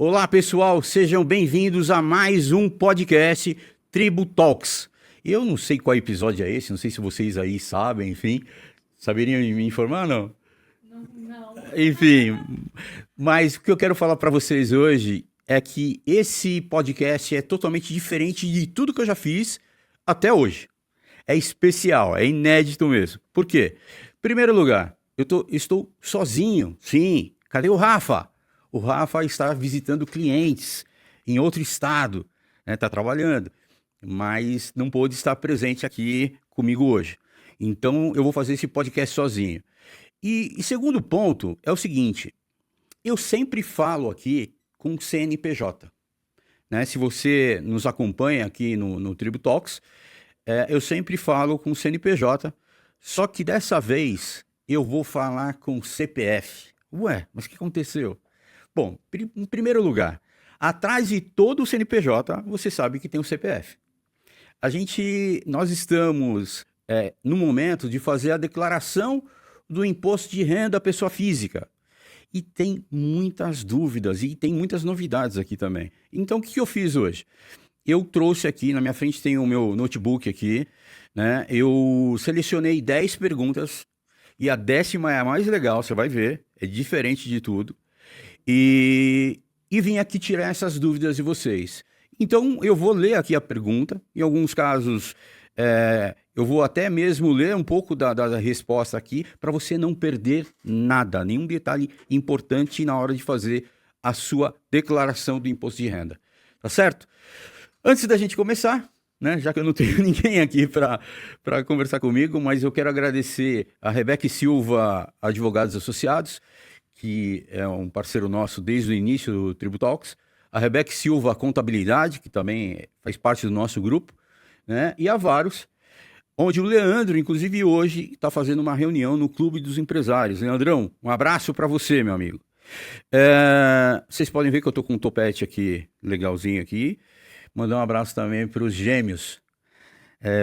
Olá, pessoal, sejam bem-vindos a mais um podcast Tribu Talks. Eu não sei qual episódio é esse, não sei se vocês aí sabem, enfim, saberiam me informar, não? Não. Enfim, mas o que eu quero falar para vocês hoje é que esse podcast é totalmente diferente de tudo que eu já fiz até hoje. É especial, é inédito mesmo. Por quê? Em primeiro lugar, estou sozinho, sim. Cadê o Rafa? O Rafa está visitando clientes em outro estado, né? Está trabalhando, mas não pôde estar presente aqui comigo hoje. Então eu vou fazer esse podcast sozinho. E segundo ponto é o seguinte: eu sempre falo aqui com CNPJ. Né? Se você nos acompanha aqui no Tribu Talks, eu sempre falo com CNPJ, só que dessa vez eu vou falar com CPF. Ué, mas o que aconteceu? Bom, em primeiro lugar, atrás de todo o CNPJ, você sabe que tem o CPF. Nós estamos no momento de fazer a declaração do imposto de renda à pessoa física. E tem muitas dúvidas e tem muitas novidades aqui também. Então, o que eu fiz hoje? Eu trouxe aqui, na minha frente tem o meu notebook aqui, né? Eu selecionei 10 perguntas e a 10ª é a mais legal, você vai ver, é diferente de tudo. E vim aqui tirar essas dúvidas de vocês. Então, eu vou ler aqui a pergunta. Em alguns casos, eu vou até mesmo ler um pouco da resposta aqui, para você não perder nada, nenhum detalhe importante na hora de fazer a sua declaração do imposto de renda. Tá certo? Antes da gente começar, né, já que eu não tenho ninguém aqui para conversar comigo, mas eu quero agradecer a Rebeca Silva, Advogados Associados, que é um parceiro nosso desde o início do Tribu Talks, a Rebeca Silva Contabilidade, que também faz parte do nosso grupo, né, e a Varos, onde o Leandro, inclusive hoje, está fazendo uma reunião no Clube dos Empresários. Leandrão, um abraço para você, meu amigo. Vocês podem ver que eu estou com um topete aqui, legalzinho aqui. Mandar um abraço também para os gêmeos.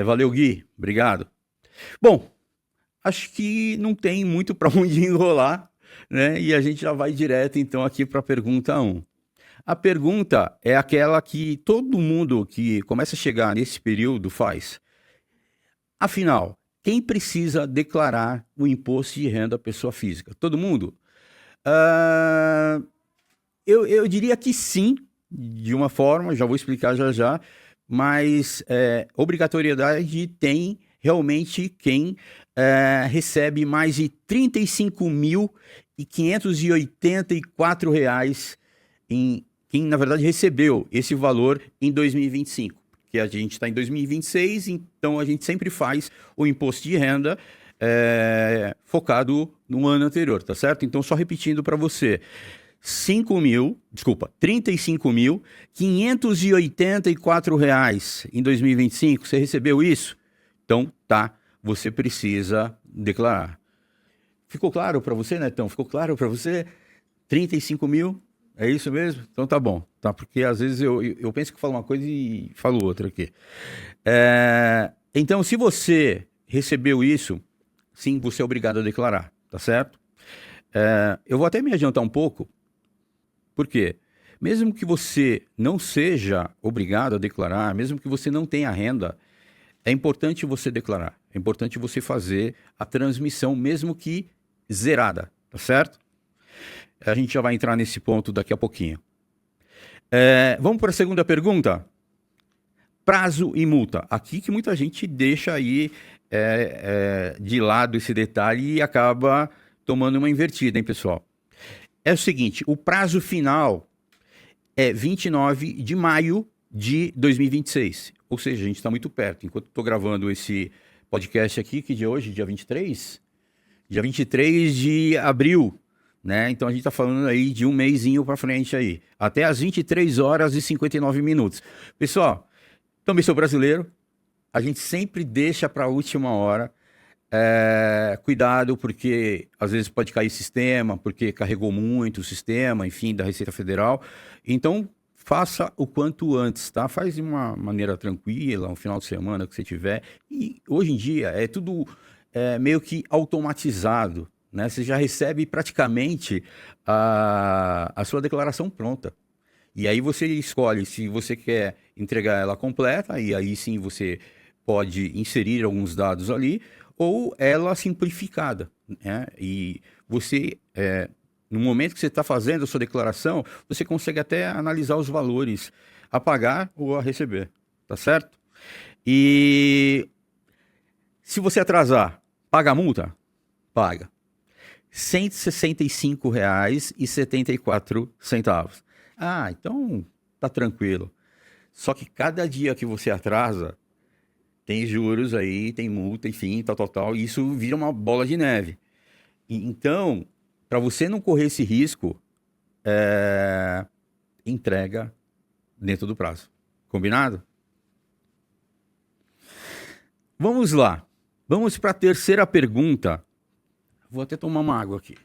Valeu, Gui. Obrigado. Bom, acho que não tem muito para onde enrolar, né? E a gente já vai direto, então, aqui para a pergunta 1. A pergunta é aquela que todo mundo que começa a chegar nesse período faz. Afinal, quem precisa declarar o imposto de renda à pessoa física? Todo mundo? Ah, eu diria que sim, de uma forma, já vou explicar já já, mas obrigatoriedade tem realmente quem recebe mais de R$ 35.584 quem na verdade recebeu esse valor em 2025, que a gente está em 2026, então a gente sempre faz o imposto de renda focado no ano anterior, tá certo? Então, só repetindo para você, 35.584 reais em 2025, você recebeu isso? Então, tá, você precisa declarar. Ficou claro para você, Netão? Ficou claro para você? 35 mil? É isso mesmo? Então tá bom, tá? Porque às vezes eu penso que falo uma coisa e falo outra aqui. Então, se você recebeu isso, sim, você é obrigado a declarar, tá certo? Eu vou até me adiantar um pouco, porque mesmo que você não seja obrigado a declarar, mesmo que você não tenha renda, é importante você declarar, é importante você fazer a transmissão, mesmo que zerada, tá certo? A gente já vai entrar nesse ponto daqui a pouquinho. Vamos para a segunda pergunta? Prazo e multa. Aqui que muita gente deixa aí de lado esse detalhe e acaba tomando uma invertida, hein, pessoal? É o seguinte, o prazo final é 29 de maio de 2026. Ou seja, a gente está muito perto. Enquanto estou gravando esse podcast aqui, que dia é hoje? Dia 23? Dia 23 de abril, né? Então a gente está falando aí de um mesinho para frente aí. Até às 23 horas e 59 minutos. Pessoal, também sou brasileiro. A gente sempre deixa para a última hora. Cuidado, porque às vezes pode cair sistema, porque carregou muito o sistema, enfim, da Receita Federal. Então, faça o quanto antes, tá? Faz de uma maneira tranquila, um final de semana que você tiver. E hoje em dia é tudo meio que automatizado, né? Você já recebe praticamente a sua declaração pronta. E aí você escolhe se você quer entregar ela completa, e aí sim você pode inserir alguns dados ali, ou ela simplificada, né? E você, no momento que você está fazendo a sua declaração, você consegue até analisar os valores a pagar ou a receber, tá certo? E se você atrasar, paga a multa? Paga. R$ 165,74. Ah, então tá tranquilo. Só que cada dia que você atrasa, tem juros aí, tem multa, enfim, tal, tal, tal. E isso vira uma bola de neve. Então, para você não correr esse risco, entrega dentro do prazo. Combinado? Vamos lá. Vamos para a terceira pergunta. Vou até tomar uma água aqui.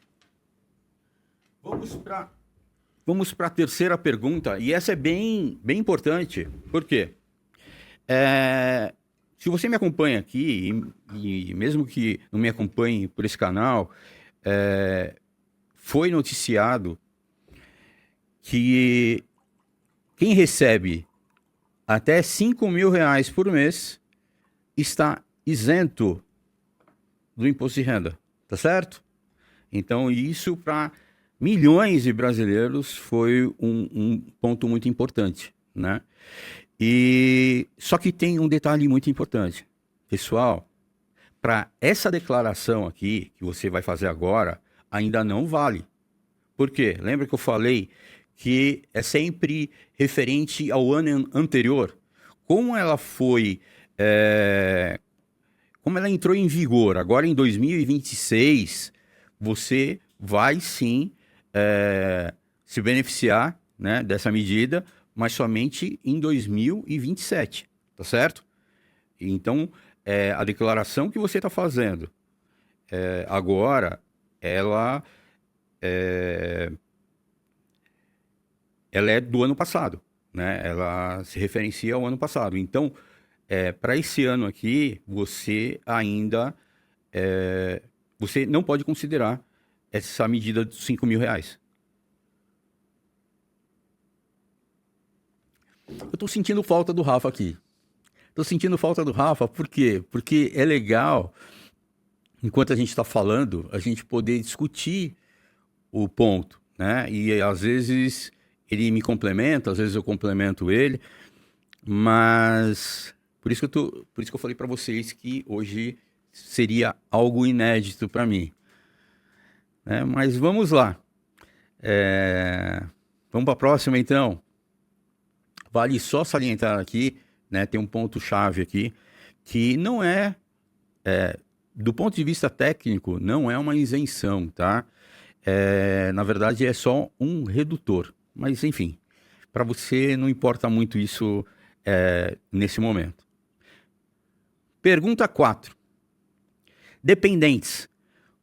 Vamos para a terceira pergunta. E essa é bem importante. Por quê? Se você me acompanha aqui, e mesmo que não me acompanhe por esse canal, foi noticiado que quem recebe até R$ 5.000 por mês está isento do imposto de renda, tá certo? Então, isso para milhões de brasileiros foi um ponto muito importante, né? E só que tem um detalhe muito importante. Pessoal, para essa declaração aqui que você vai fazer agora, ainda não vale. Por quê? Lembra que eu falei que é sempre referente ao ano anterior? Como ela foi, como ela entrou em vigor agora em 2026, você vai sim se beneficiar, né, dessa medida, mas somente em 2027, tá certo? Então, a declaração que você está fazendo agora, ela é do ano passado, né? Ela se referencia ao ano passado. Então, para esse ano aqui, você ainda você não pode considerar essa medida dos R$ 5.000. Eu estou sentindo falta do Rafa aqui. Estou sentindo falta do Rafa, por quê? Porque é legal, enquanto a gente está falando, a gente poder discutir o ponto, né? E às vezes ele me complementa, às vezes eu complemento ele, mas por isso que eu falei para vocês que hoje seria algo inédito para mim, né? Mas vamos lá. Vamos para a próxima então. Vale só salientar aqui, né? Tem um ponto chave aqui que não do ponto de vista técnico, não é uma isenção, tá? Na verdade, é só um redutor. Mas, enfim, para você não importa muito isso nesse momento. Pergunta 4. Dependentes.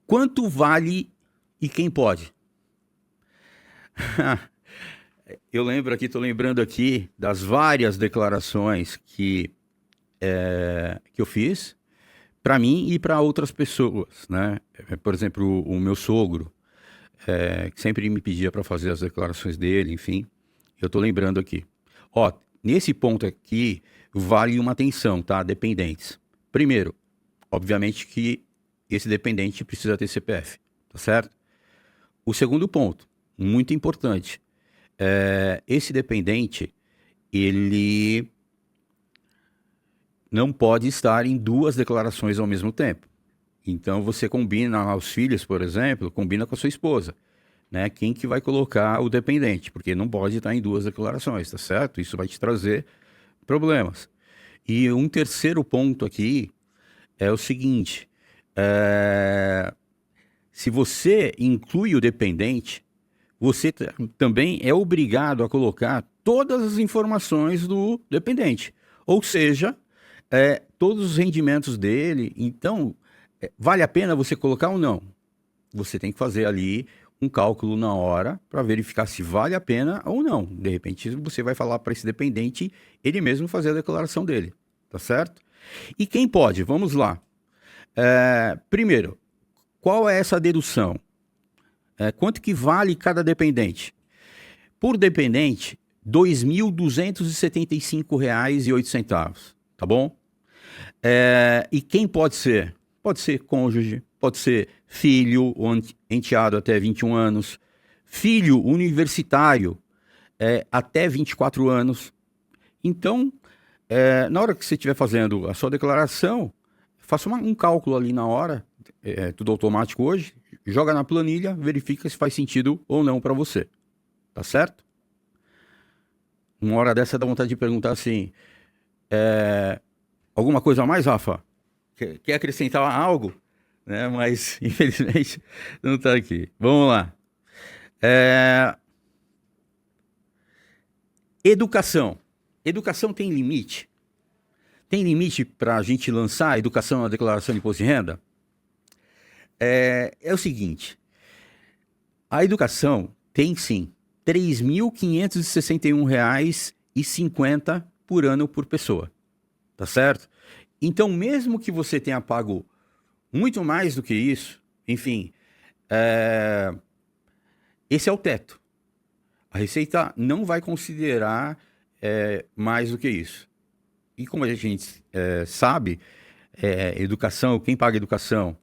Quanto vale e quem pode? Eu lembro aqui, estou lembrando aqui das várias declarações que eu fiz para mim e para outras pessoas, né? Por exemplo, o meu sogro, que sempre me pedia para fazer as declarações dele, enfim. Eu estou lembrando aqui. Ó, nesse ponto aqui, vale uma atenção, tá? Dependentes. Primeiro, obviamente que esse dependente precisa ter CPF, tá certo? O segundo ponto, muito importante, esse dependente, ele não pode estar em duas declarações ao mesmo tempo. Então você combina os filhos, por exemplo, combina com a sua esposa, né? Quem que vai colocar o dependente, porque não pode estar em duas declarações, tá certo? Isso vai te trazer problemas. E um terceiro ponto aqui é o seguinte: se você inclui o dependente, você também é obrigado a colocar todas as informações do dependente, ou seja, todos os rendimentos dele. Então, vale a pena você colocar ou não? Você tem que fazer ali um cálculo na hora para verificar se vale a pena ou não. De repente, você vai falar para esse dependente ele mesmo fazer a declaração dele, tá certo? E quem pode? Vamos lá. Primeiro, qual é essa dedução? Quanto que vale cada dependente? Por dependente, R$ 2.275,08, tá bom? E quem pode ser? Pode ser cônjuge, pode ser filho ou enteado até 21 anos, filho universitário até 24 anos. Então, na hora que você estiver fazendo a sua declaração, faça um cálculo ali na hora, tudo automático hoje, joga na planilha, verifica se faz sentido ou não para você, tá certo? Uma hora dessa dá vontade de perguntar assim, alguma coisa a mais, Rafa? Quer acrescentar algo? Né? Mas, infelizmente, não está aqui. Vamos lá. Educação. Educação tem limite? Tem limite para a gente lançar a educação na declaração de imposto de renda? É o seguinte, a educação tem sim R$ 3.561,50 por ano por pessoa, tá certo? Então, mesmo que você tenha pago muito mais do que isso, enfim, esse é o teto. A Receita não vai considerar mais do que isso. E como a gente sabe, educação, quem paga educação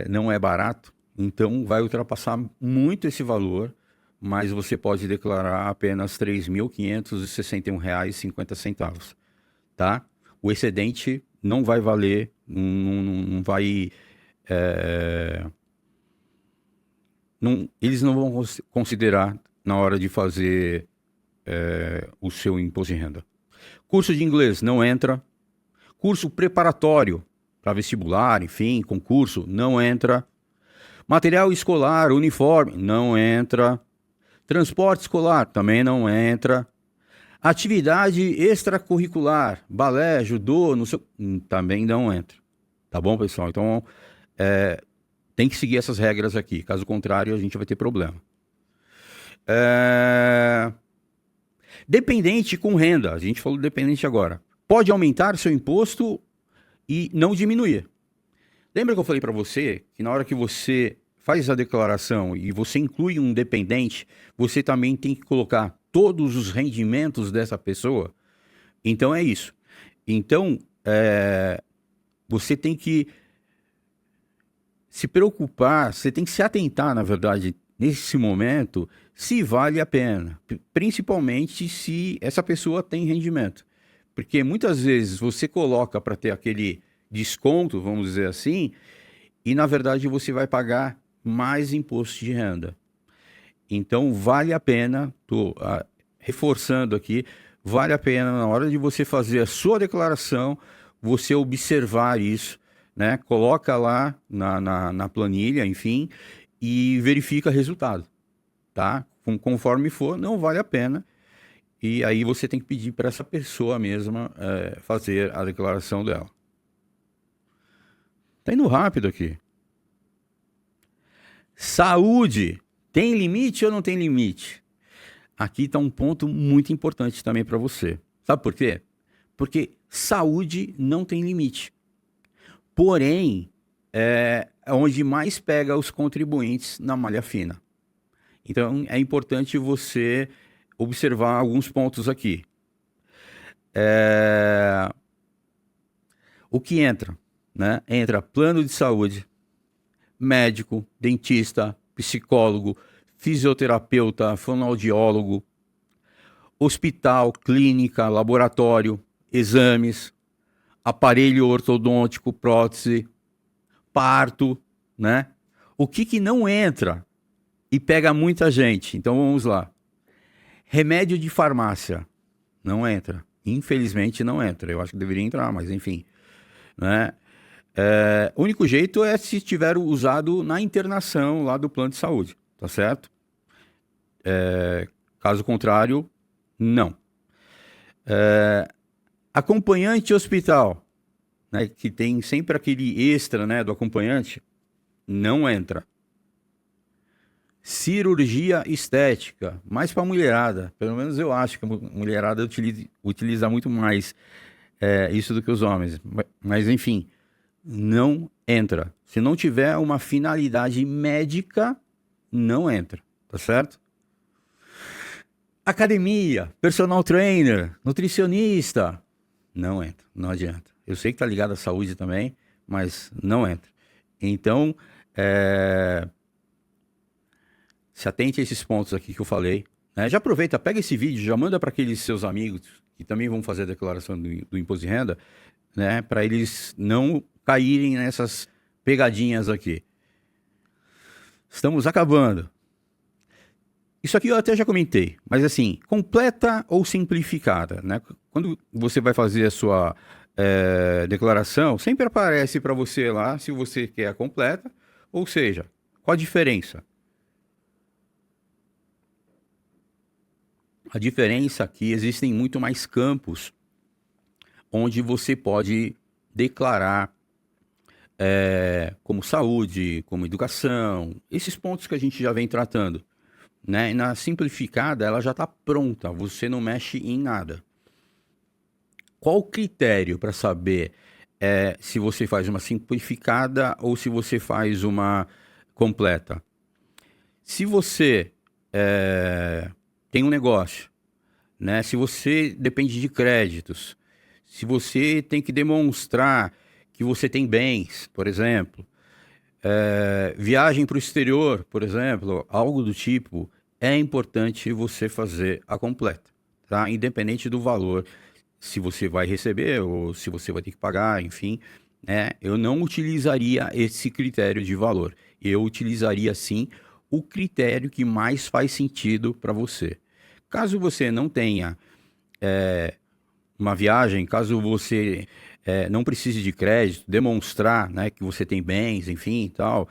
não é barato, então vai ultrapassar muito esse valor, mas você pode declarar apenas R$ 3.561,50, tá? O excedente não vai valer, não vai... eles não vão considerar na hora de fazer o seu imposto de renda. Curso de inglês não entra. Curso preparatório para vestibular, enfim, concurso, não entra. Material escolar, uniforme, não entra. Transporte escolar, também não entra. Atividade extracurricular, balé, judô, também não entra. Tá bom, pessoal? Então, tem que seguir essas regras aqui. Caso contrário, a gente vai ter problema. Dependente com renda. A gente falou dependente agora. Pode aumentar seu imposto e não diminuir. Lembra que eu falei para você que na hora que você faz a declaração e você inclui um dependente, você também tem que colocar todos os rendimentos dessa pessoa? Então é isso. Então, você tem que se preocupar, você tem que se atentar, na verdade, nesse momento, se vale a pena. Principalmente se essa pessoa tem rendimento. Porque muitas vezes você coloca para ter aquele desconto, vamos dizer assim, e na verdade você vai pagar mais imposto de renda. Então vale a pena, estou reforçando aqui, vale a pena na hora de você fazer a sua declaração, você observar isso, né? Coloca lá na planilha, enfim, e verifica o resultado, tá? Conforme for, não vale a pena. E aí você tem que pedir para essa pessoa mesma fazer a declaração dela. Tá indo rápido aqui. Saúde. Tem limite ou não tem limite? Aqui está um ponto muito importante também para você. Sabe por quê? Porque saúde não tem limite. Porém, é onde mais pega os contribuintes na malha fina. Então, é importante você observar alguns pontos aqui. O que entra? Né? Entra plano de saúde, médico, dentista, psicólogo, fisioterapeuta, fonoaudiólogo, hospital, clínica, laboratório, exames, aparelho ortodôntico, prótese, parto, né? O que não entra e pega muita gente? Então vamos lá. Remédio de farmácia não entra. Infelizmente não entra. Eu acho que deveria entrar, mas enfim, né? O único jeito é se tiver usado na internação lá do plano de saúde, tá certo? Caso contrário, não. Acompanhante hospital, né, que tem sempre aquele extra, né, do acompanhante, não entra. Cirurgia estética, mais para mulherada, pelo menos eu acho que a mulherada utiliza muito mais isso do que os homens, mas enfim, não entra. Se não tiver uma finalidade médica, não entra, tá certo? Academia, personal trainer, nutricionista, não entra, não adianta. Eu sei que tá ligado à saúde também, mas não entra. Então, se atente a esses pontos aqui que eu falei, né? Já aproveita, pega esse vídeo, já manda para aqueles seus amigos que também vão fazer a declaração do imposto de renda, né? Para eles não caírem nessas pegadinhas aqui. Estamos acabando. Isso aqui eu até já comentei, mas assim, completa ou simplificada, né? Quando você vai fazer a sua declaração, sempre aparece para você lá se você quer a completa, ou seja, qual a diferença? A diferença aqui, existem muito mais campos onde você pode declarar como saúde, como educação, esses pontos que a gente já vem tratando, né? E na simplificada, ela já está pronta, você não mexe em nada. Qual o critério para saber se você faz uma simplificada ou se você faz uma completa? Se você tem um negócio, né? Se você depende de créditos, se você tem que demonstrar que você tem bens, por exemplo, viagem para o exterior, por exemplo, algo do tipo, é importante você fazer a completa, tá? Independente do valor, se você vai receber ou se você vai ter que pagar, enfim, né? Eu não utilizaria esse critério de valor. Eu utilizaria, sim, o critério que mais faz sentido para você. Caso você não tenha uma viagem, caso você não precise de crédito, demonstrar, né, que você tem bens, enfim e tal,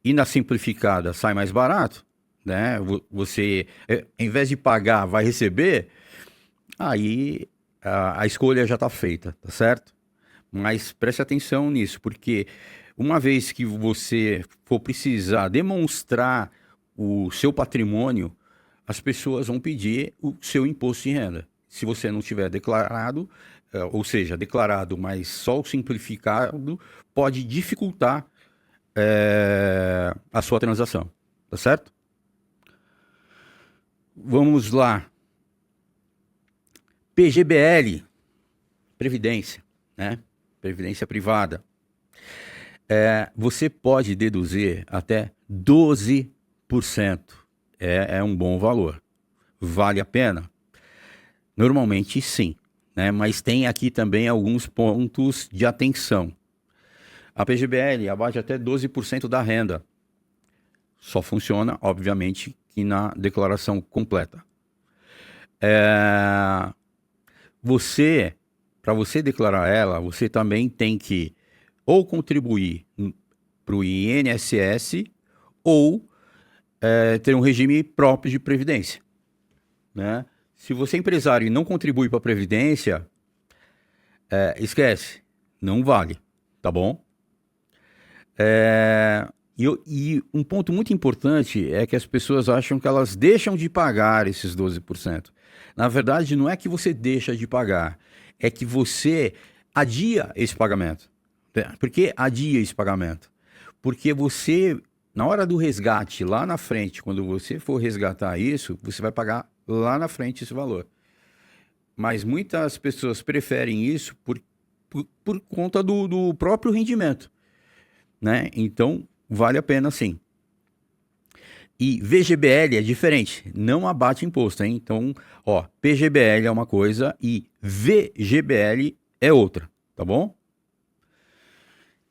e na simplificada sai mais barato, né? Você, em vez de pagar, vai receber, aí a escolha já está feita, tá certo? Mas preste atenção nisso, porque uma vez que você for precisar demonstrar o seu patrimônio, as pessoas vão pedir o seu imposto de renda. Se você não tiver declarado, ou seja, declarado, mas só o simplificado, pode dificultar a sua transação, tá certo? Vamos lá. PGBL, Previdência, né? Previdência privada. Você pode deduzir até 12%. É um bom valor. Vale a pena? Normalmente sim, né? Mas tem aqui também alguns pontos de atenção. A PGBL abate até 12% da renda. Só funciona, obviamente, que na declaração completa. Para você declarar ela, você também tem que ou contribuir para o INSS ou ter um regime próprio de previdência, né? Se você é empresário e não contribui para a previdência, esquece, não vale, tá bom? E um ponto muito importante é que as pessoas acham que elas deixam de pagar esses 12%. Na verdade, não é que você deixa de pagar, é que você adia esse pagamento. Por que adia esse pagamento? Porque você, na hora do resgate, lá na frente, quando você for resgatar isso, você vai pagar lá na frente esse valor. Mas muitas pessoas preferem isso por conta do próprio rendimento, né? Então, vale a pena sim. E VGBL é diferente, não abate imposto, hein? Então, ó, PGBL é uma coisa e VGBL é outra, tá bom?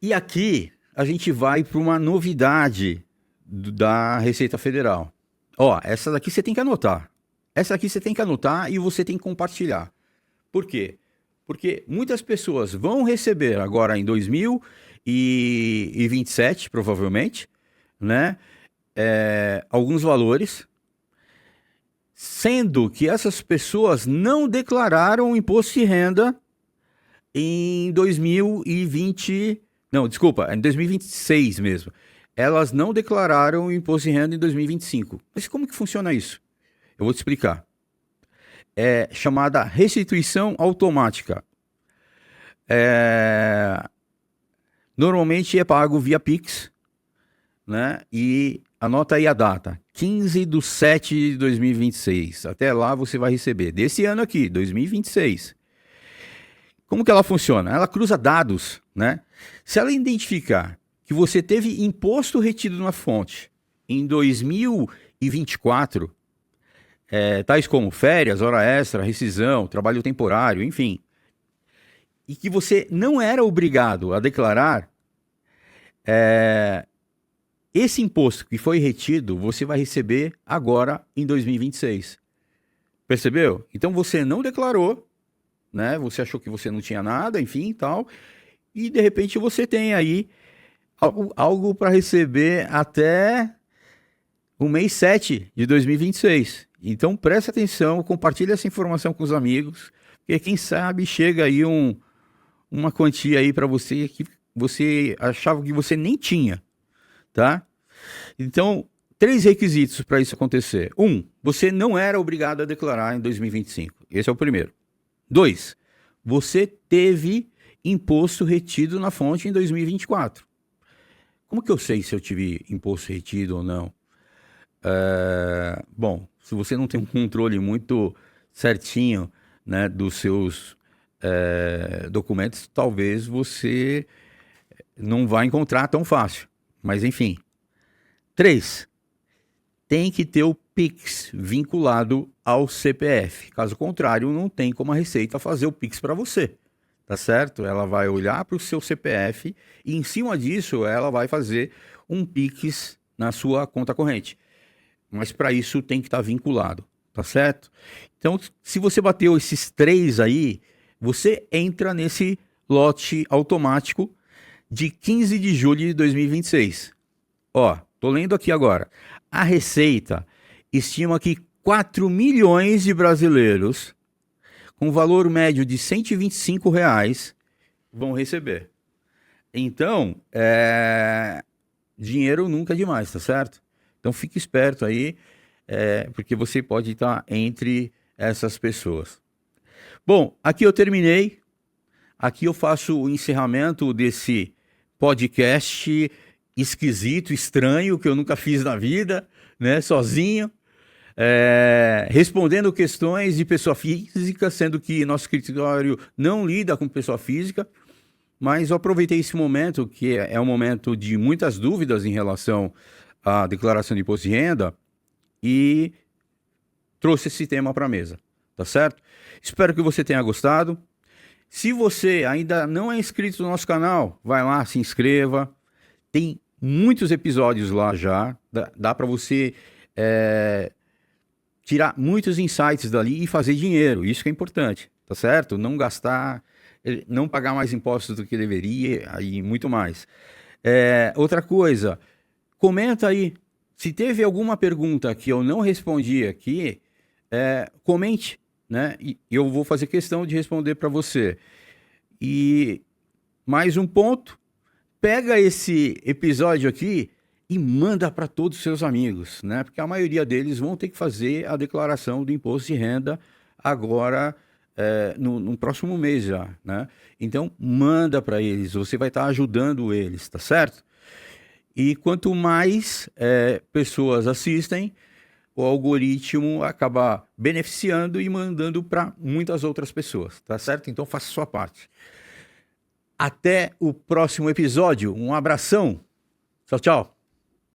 E aqui a gente vai para uma novidade da Receita Federal. Ó, essa daqui você tem que anotar. Essa aqui você tem que anotar e você tem que compartilhar. Por quê? Porque muitas pessoas vão receber agora em 2027, provavelmente, né? Alguns valores, sendo que essas pessoas não declararam o imposto de renda em 2020, não, desculpa, em 2026 mesmo. Elas não declararam o imposto de renda em 2025. Mas como que funciona isso? Eu vou te explicar. É chamada restituição automática. Normalmente é pago via Pix, né? E Anota aí a data, 15/7/2026. Até lá você vai receber, desse ano aqui, 2026. Como que ela funciona? Ela cruza dados, né? Se ela identificar que você teve imposto retido na fonte em 2024, tais como férias, hora extra, rescisão, trabalho temporário, enfim, e que você não era obrigado a declarar, esse imposto que foi retido, você vai receber agora em 2026. Percebeu? Então você não declarou, né? Você achou que você não tinha nada, enfim, e tal, e de repente você tem aí algo para receber até o mês 7 de 2026. Então preste atenção, compartilhe essa informação com os amigos, porque quem sabe chega aí uma quantia aí para você que você achava que você nem tinha, tá? Então, 3 requisitos para isso acontecer. 1, você não era obrigado a declarar em 2025. Esse é o primeiro. 2, você teve imposto retido na fonte em 2024. Como que eu sei se eu tive imposto retido ou não? Bom, se você não tem um controle muito certinho, né, dos seus documentos, talvez você não vai encontrar tão fácil. Mas enfim. 3, tem que ter o Pix vinculado ao CPF. Caso contrário, não tem como a Receita fazer o Pix para você. Tá certo? Ela vai olhar para o seu CPF e em cima disso ela vai fazer um Pix na sua conta corrente. Mas para isso tem que estar vinculado, tá certo? Então, se você bateu esses 3 aí, você entra nesse lote automático de 15 de julho de 2026. Ó, tô lendo aqui agora. A Receita estima que 4 milhões de brasileiros com valor médio de R$ 125 vão receber. Então, dinheiro nunca é demais, tá certo? Então fique esperto aí, porque você pode estar entre essas pessoas. Bom, aqui eu terminei. Aqui eu faço o encerramento desse podcast esquisito, estranho, que eu nunca fiz na vida, né? Sozinho. Respondendo questões de pessoa física, sendo que nosso escritório não lida com pessoa física, mas eu aproveitei esse momento, que é um momento de muitas dúvidas em relação à declaração de imposto de renda, e trouxe esse tema para a mesa, tá certo? Espero que você tenha gostado. Se você ainda não é inscrito no nosso canal, vai lá, se inscreva. Tem muitos episódios lá já, dá para você tirar muitos insights dali e fazer dinheiro, isso que é importante, tá certo? Não gastar, não pagar mais impostos do que deveria e muito mais. Outra coisa, comenta aí, se teve alguma pergunta que eu não respondi aqui, comente, né? E eu vou fazer questão de responder para você. E mais um ponto, pega esse episódio aqui e manda para todos os seus amigos, né? Porque a maioria deles vão ter que fazer a declaração do imposto de renda agora, no próximo mês já, né? Então, manda para eles, você vai estar ajudando eles, tá certo? E quanto mais pessoas assistem, o algoritmo acaba beneficiando e mandando para muitas outras pessoas, tá certo? Então, faça a sua parte. Até o próximo episódio. Um abração. Tchau, tchau.